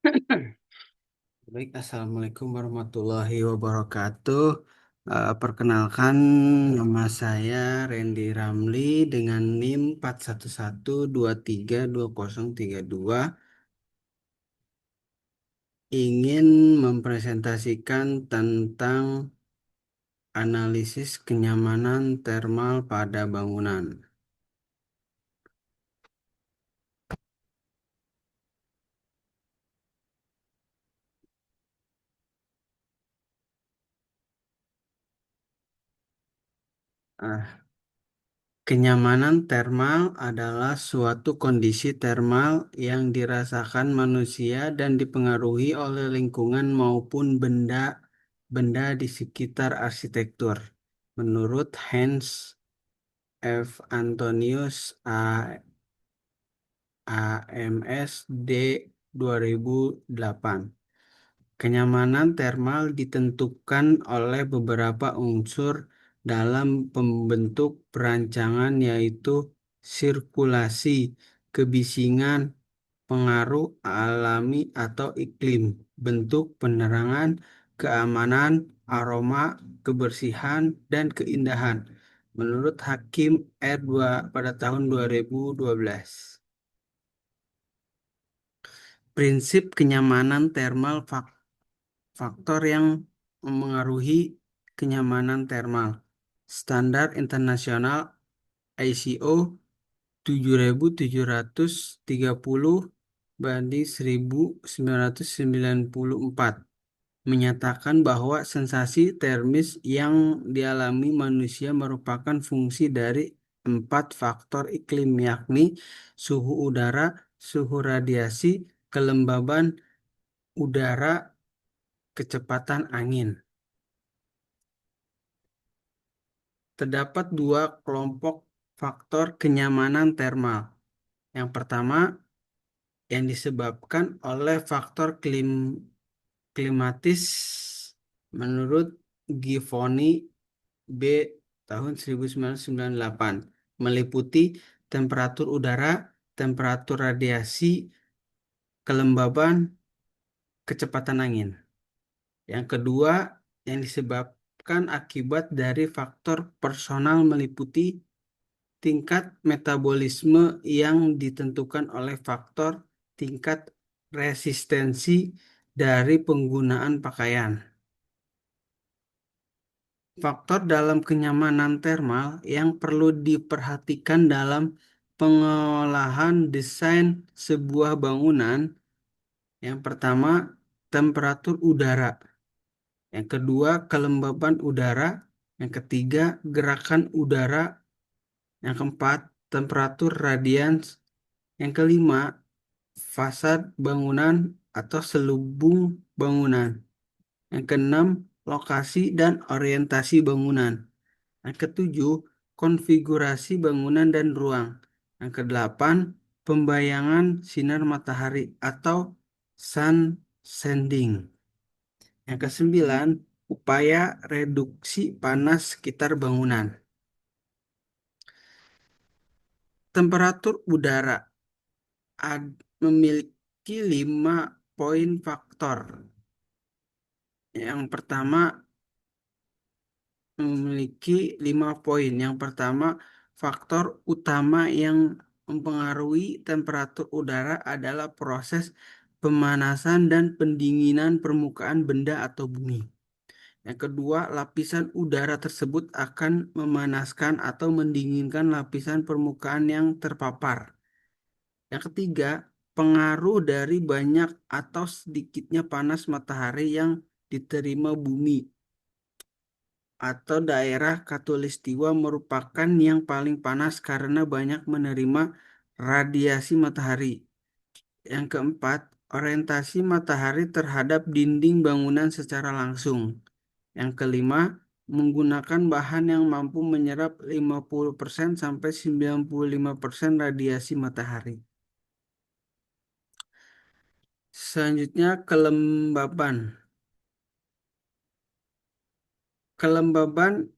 Baik, Assalamualaikum warahmatullahi wabarakatuh. Perkenalkan, nama saya Randy Ramli dengan NIM 411232032, ingin mempresentasikan tentang analisis kenyamanan termal pada bangunan. Ah, Kenyamanan termal adalah suatu kondisi termal yang dirasakan manusia dan dipengaruhi oleh lingkungan maupun benda di sekitar arsitektur. Menurut Hans F. Antonius AMS D 2008. Kenyamanan termal ditentukan oleh beberapa unsur dalam pembentuk perancangan, yaitu sirkulasi, kebisingan, pengaruh alami atau iklim, bentuk penerangan, keamanan, aroma, kebersihan, dan keindahan. Menurut Hakim R2 pada tahun 2012. Prinsip kenyamanan termal, faktor yang memengaruhi kenyamanan termal. Standar internasional ISO 7730/1994 menyatakan bahwa sensasi termis yang dialami manusia merupakan fungsi dari 4 faktor iklim, yakni suhu udara, suhu radiasi, kelembaban udara, kecepatan angin. Terdapat 2 kelompok faktor kenyamanan termal. Yang pertama, yang disebabkan oleh faktor klimatis menurut Givoni B. tahun 1998, meliputi temperatur udara, temperatur radiasi, kelembaban, kecepatan angin. Yang kedua, yang disebabkan akibat dari faktor personal, meliputi tingkat metabolisme yang ditentukan oleh faktor tingkat resistensi dari penggunaan pakaian. Faktor dalam kenyamanan termal yang perlu diperhatikan dalam pengolahan desain sebuah bangunan. Yang pertama, temperatur udara. Yang kedua, kelembaban udara. Yang ketiga, gerakan udara. Yang keempat, temperatur radians. Yang kelima, fasad bangunan atau selubung bangunan. Yang keenam, lokasi dan orientasi bangunan. Yang ketujuh, konfigurasi bangunan dan ruang. Yang kedelapan, pembayangan sinar matahari atau sun sanding. Yang kesembilan, upaya reduksi panas sekitar bangunan. Temperatur udara memiliki 5 poin faktor. Yang pertama, memiliki 5 poin. Yang pertama, faktor utama yang mempengaruhi temperatur udara adalah proses pemanasan dan pendinginan permukaan benda atau bumi. Yang kedua, lapisan udara tersebut akan memanaskan atau mendinginkan lapisan permukaan yang terpapar. Yang ketiga, pengaruh dari banyak atau sedikitnya panas matahari yang diterima bumi atau daerah khatulistiwa merupakan yang paling panas karena banyak menerima radiasi matahari. Yang keempat, orientasi matahari terhadap dinding bangunan secara langsung. Yang kelima, menggunakan bahan yang mampu menyerap 50% sampai 95% radiasi matahari. Selanjutnya, kelembaban. Kelembaban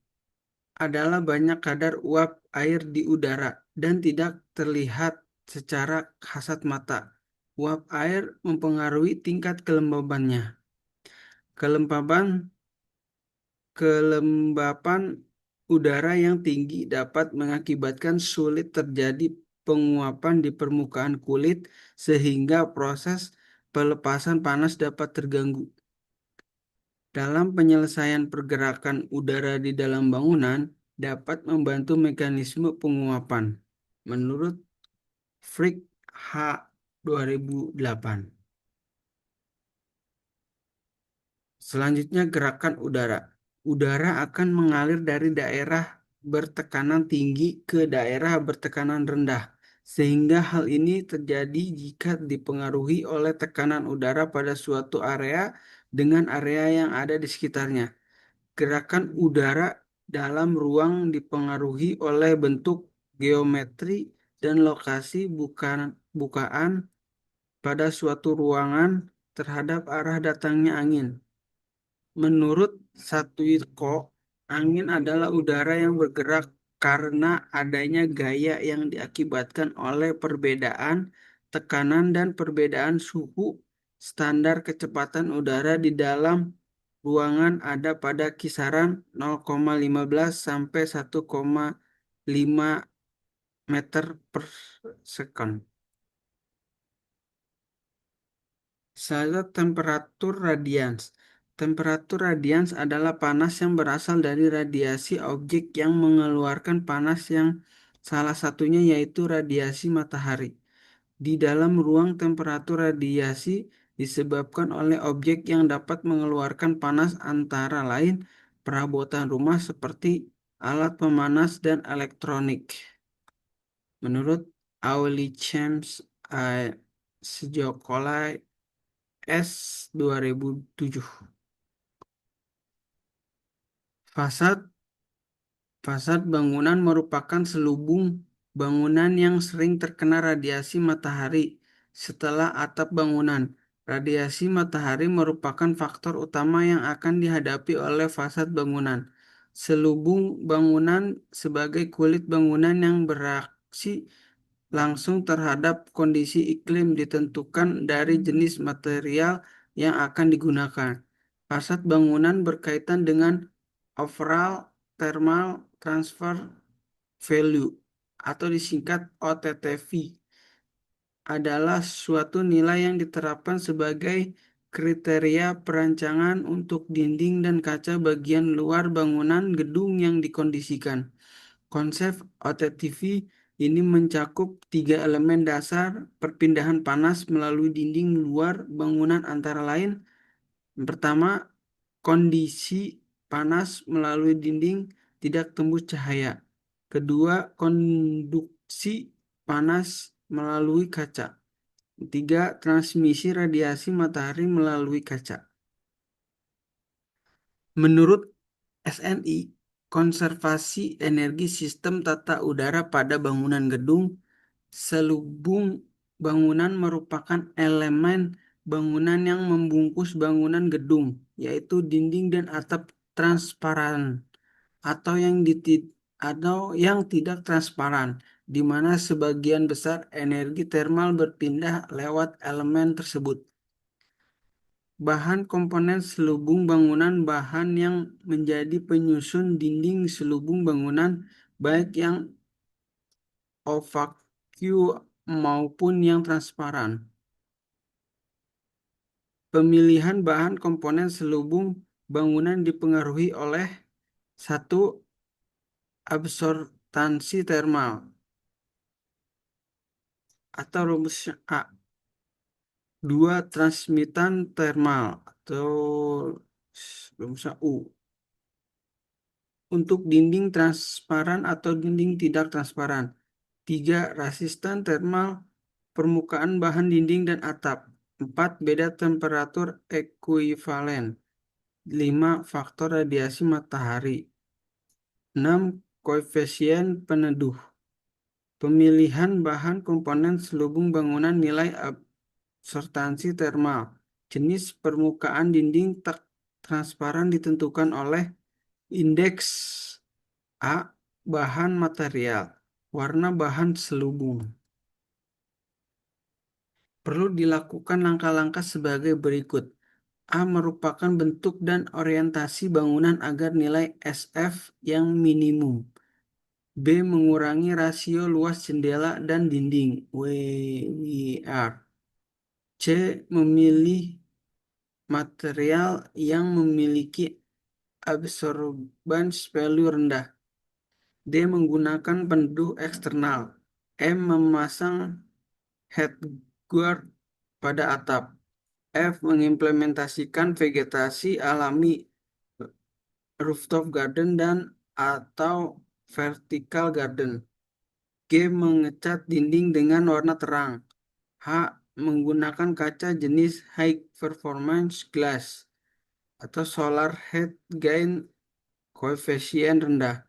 adalah banyak kadar uap air di udara dan tidak terlihat secara kasat mata. Uap air mempengaruhi tingkat kelembabannya. Kelembaban Kelembapan udara yang tinggi dapat mengakibatkan sulit terjadi penguapan di permukaan kulit sehingga proses pelepasan panas dapat terganggu. Dalam penyelesaian pergerakan udara di dalam bangunan dapat membantu mekanisme penguapan. Menurut Frick H. 2008. Selanjutnya gerakan udara. Udara akan mengalir dari daerah bertekanan tinggi ke daerah bertekanan rendah, sehingga hal ini terjadi jika dipengaruhi oleh tekanan udara pada suatu area dengan area yang ada di sekitarnya. Gerakan udara dalam ruang dipengaruhi oleh bentuk, geometri, dan lokasi bukaan pada suatu ruangan terhadap arah datangnya angin. Menurut Satwiko, angin adalah udara yang bergerak karena adanya gaya yang diakibatkan oleh perbedaan tekanan dan perbedaan suhu. Standar kecepatan udara di dalam ruangan ada pada kisaran 0,15 sampai 1,5 meter per second. Saya temperatur radians. Temperatur radians adalah panas yang berasal dari radiasi objek yang mengeluarkan panas yang salah satunya yaitu radiasi matahari. Di dalam ruang temperatur radiasi disebabkan oleh objek yang dapat mengeluarkan panas antara lain perabotan rumah seperti alat pemanas dan elektronik. Menurut Aulichems Sjokolai S 2007. Fasad Fasad bangunan merupakan selubung bangunan yang sering terkena radiasi matahari. Setelah atap bangunan, radiasi matahari merupakan faktor utama yang akan dihadapi oleh fasad bangunan. Selubung bangunan sebagai kulit bangunan yang bereaksi langsung terhadap kondisi iklim ditentukan dari jenis material yang akan digunakan. Fasad bangunan berkaitan dengan overall thermal transfer value atau disingkat OTTV adalah suatu nilai yang diterapkan sebagai kriteria perancangan untuk dinding dan kaca bagian luar bangunan gedung yang dikondisikan. Konsep OTTV ini mencakup tiga elemen dasar perpindahan panas melalui dinding luar bangunan antara lain. Yang pertama, kondisi panas melalui dinding tidak tembus cahaya. Kedua, konduksi panas melalui kaca. Tiga, transmisi radiasi matahari melalui kaca. Menurut SNI, konservasi energi sistem tata udara pada bangunan gedung, selubung bangunan merupakan elemen bangunan yang membungkus bangunan gedung, yaitu dinding dan atap transparan atau yang tidak transparan, di mana sebagian besar energi termal berpindah lewat elemen tersebut. Bahan komponen selubung bangunan bahan yang menjadi penyusun dinding selubung bangunan, baik yang opaque maupun yang transparan. Pemilihan bahan komponen selubung bangunan dipengaruhi oleh satu, absorptansi termal atau rumusnya A. Dua, transmitan termal atau rumusnya U. Untuk dinding transparan atau dinding tidak transparan. Tiga, resistan termal permukaan bahan dinding dan atap. Empat, beda temperatur ekuivalen. Lima, faktor radiasi matahari. Enam, koefisien peneduh. Pemilihan bahan komponen selubung bangunan nilai absorptansi termal. Jenis permukaan dinding tak transparan ditentukan oleh indeks A. Bahan material. Warna bahan selubung. Perlu dilakukan langkah-langkah sebagai berikut. A. Merupakan bentuk dan orientasi bangunan agar nilai SF yang minimum. B. Mengurangi rasio luas jendela dan dinding. WIR. C. Memilih material yang memiliki absorbance value rendah. D. Menggunakan penduh eksternal. M. Memasang headguard pada atap. F. Mengimplementasikan vegetasi alami rooftop garden dan atau vertical garden. G. Mengecat dinding dengan warna terang. H. Menggunakan kaca jenis high performance glass atau solar heat gain koefisien rendah.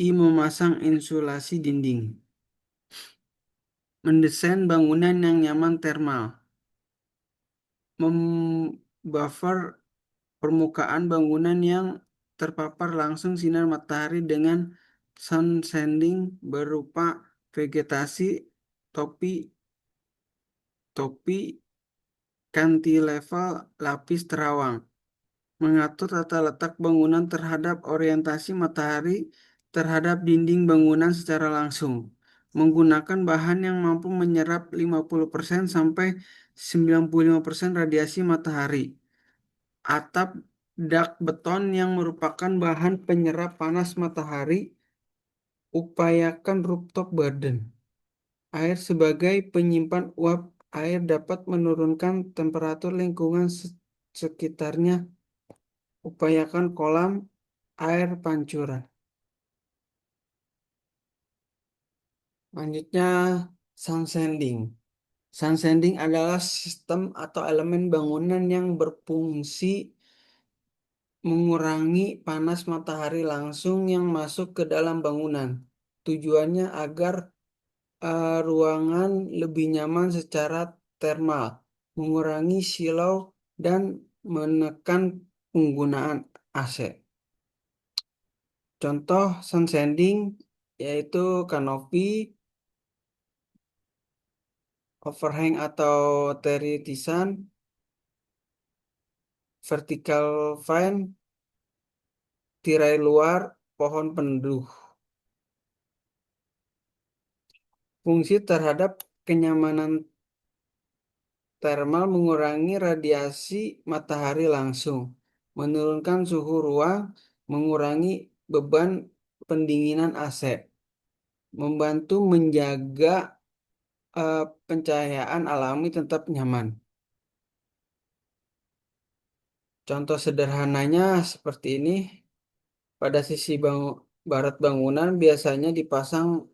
I. Memasang insulasi dinding. Mendesain bangunan yang nyaman termal. Membuffer permukaan bangunan yang terpapar langsung sinar matahari dengan sun shading berupa vegetasi topi topi cantilever lapis terawang. Mengatur tata letak bangunan terhadap orientasi matahari terhadap dinding bangunan secara langsung. Menggunakan bahan yang mampu menyerap 50% sampai 95% radiasi matahari. Atap dak beton yang merupakan bahan penyerap panas matahari. Upayakan rooftop garden. Air sebagai penyimpan uap air dapat menurunkan temperatur lingkungan sekitarnya. Upayakan kolam air pancuran. Selanjutnya, sun sanding. Sun sanding adalah sistem atau elemen bangunan yang berfungsi mengurangi panas matahari langsung yang masuk ke dalam bangunan. Tujuannya agar ruangan lebih nyaman secara termal, mengurangi silau dan menekan penggunaan AC. Contoh sun shading yaitu kanopi, overhang atau teritisan, vertical fan, tirai luar, pohon peneduh. Fungsi terhadap kenyamanan termal mengurangi radiasi matahari langsung, menurunkan suhu ruang, mengurangi beban pendinginan AC, membantu menjaga pencahayaan alami tetap nyaman. Contoh sederhananya seperti ini. Pada sisi barat bangunan biasanya dipasang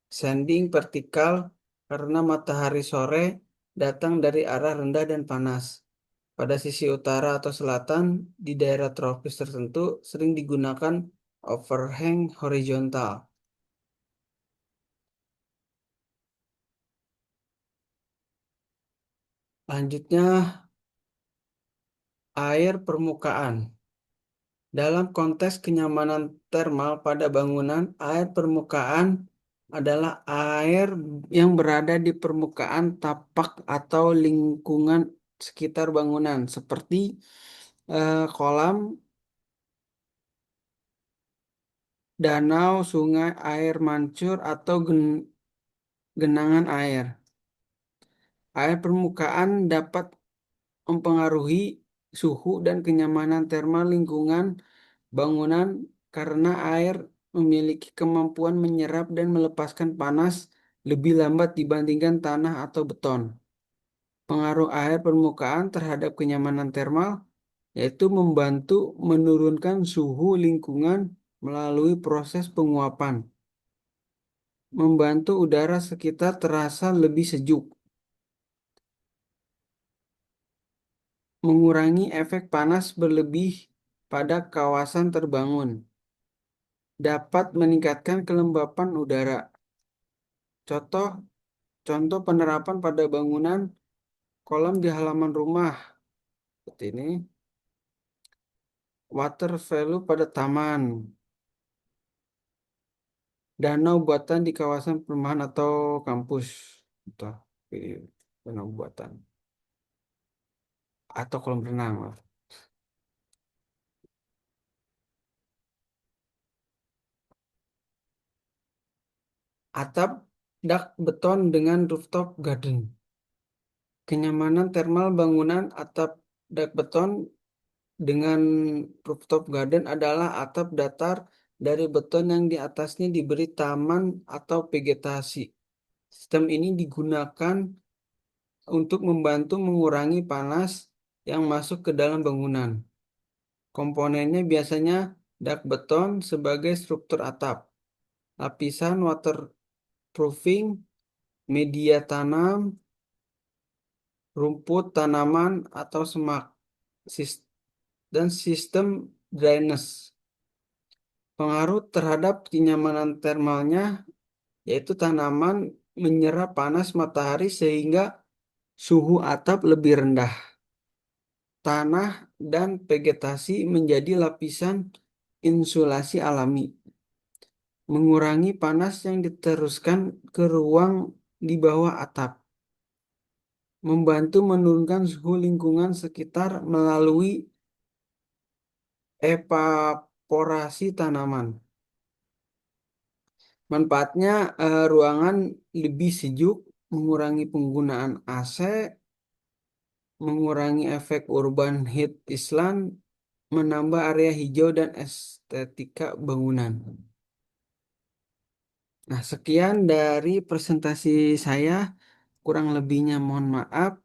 sanding vertikal karena matahari sore datang dari arah rendah dan panas. Pada sisi utara atau selatan di daerah tropis tertentu sering digunakan overhang horizontal. Lanjutnya, air permukaan. Dalam konteks kenyamanan termal pada bangunan, air permukaan adalah air yang berada di permukaan tapak atau lingkungan sekitar bangunan, seperti kolam, danau, sungai, air mancur, atau genangan air. Air permukaan dapat mempengaruhi suhu dan kenyamanan termal lingkungan bangunan karena air memiliki kemampuan menyerap dan melepaskan panas lebih lambat dibandingkan tanah atau beton. Pengaruh air permukaan terhadap kenyamanan termal yaitu membantu menurunkan suhu lingkungan melalui proses penguapan, membantu udara sekitar terasa lebih sejuk, mengurangi efek panas berlebih pada kawasan terbangun, dapat meningkatkan kelembapan udara. Contoh Contoh penerapan pada bangunan kolam di halaman rumah seperti ini, water value pada taman, danau buatan di kawasan perumahan atau kampus. Contoh. Oke. Zona buatan atau kolam renang. Atap dak beton dengan rooftop garden. Kenyamanan thermal bangunan atap dak beton dengan rooftop garden adalah atap datar dari beton yang di atasnya diberi taman atau vegetasi. Sistem ini digunakan untuk membantu mengurangi panas yang masuk ke dalam bangunan. Komponennya biasanya dak beton sebagai struktur atap, lapisan waterproofing, media tanam, rumput tanaman atau semak, sis- dan sistem drainase. Pengaruh terhadap kenyamanan termalnya yaitu tanaman menyerap panas matahari sehingga suhu atap lebih rendah. Tanah dan vegetasi menjadi lapisan insulasi alami, mengurangi panas yang diteruskan ke ruang di bawah atap, membantu menurunkan suhu lingkungan sekitar melalui evaporasi tanaman. Manfaatnya ruangan lebih sejuk, mengurangi penggunaan AC, mengurangi efek urban heat island, menambah area hijau dan estetika bangunan. Nah, sekian dari presentasi saya. Kurang lebihnya mohon maaf.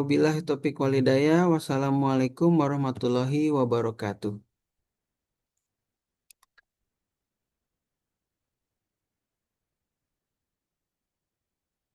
Billahi taufiq walhidayah. Wassalamualaikum warahmatullahi wabarakatuh.